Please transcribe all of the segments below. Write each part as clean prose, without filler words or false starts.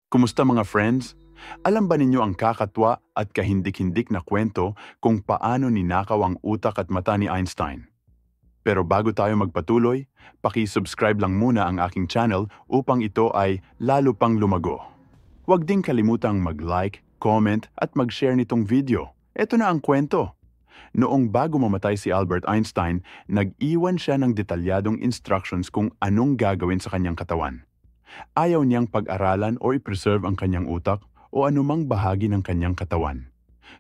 Kumusta mga friends? Alam ba ninyo ang kakatwa at kahindik-hindik na kwento kung paano ninakaw ang utak at mata ni Einstein? Pero bago tayo magpatuloy, paki-subscribe lang muna ang aking channel upang ito ay lalo pang lumago. Huwag ding kalimutang mag-like, comment at mag-share nitong video. Ito na ang kwento. Noong bago mamatay si Albert Einstein, nag-iwan siya ng detalyadong instructions kung anong gagawin sa kanyang katawan. Ayaw niyang pag-aralan o i-preserve ang kanyang utak o anumang bahagi ng kanyang katawan.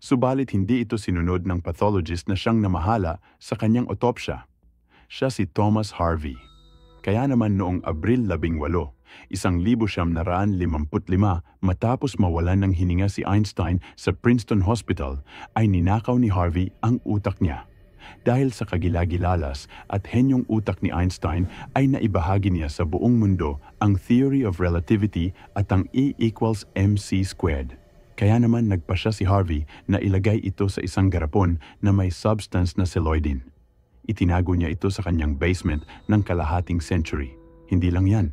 Subalit hindi ito sinunod ng pathologist na siyang namahala sa kanyang otopsya. Siya si Thomas Harvey. Kaya naman noong Abril 18, 1955, matapos mawalan ng hininga si Einstein sa Princeton Hospital, ay ninakaw ni Harvey ang utak niya. Dahil sa kagilagilalas at henyong utak ni Einstein ay naibahagi niya sa buong mundo ang theory of relativity at ang E equals mc squared. Kaya naman nagpa siya si Harvey na ilagay ito sa isang garapon na may substance na celloidin. Itinago niya ito sa kanyang basement ng kalahating century. Hindi lang yan.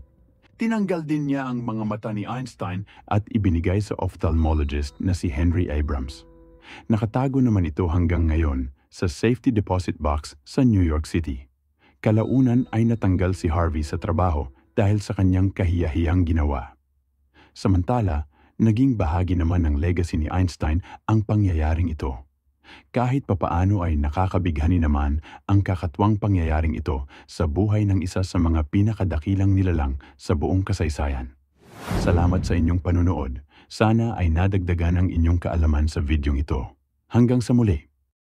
Tinanggal din niya ang mga mata ni Einstein at ibinigay sa ophthalmologist na si Henry Abrams. Nakatago naman ito hanggang ngayon sa safety deposit box sa New York City. Kalaunan ay natanggal si Harvey sa trabaho dahil sa kanyang kahiyahiyang ginawa. Samantala, naging bahagi naman ng legacy ni Einstein ang pangyayaring ito. Kahit papaano ay nakakabighani naman ang kakatwang pangyayaring ito sa buhay ng isa sa mga pinakadakilang nilalang sa buong kasaysayan. Salamat sa inyong panunood. Sana ay nadagdagan ang inyong kaalaman sa videong ito. Hanggang sa muli.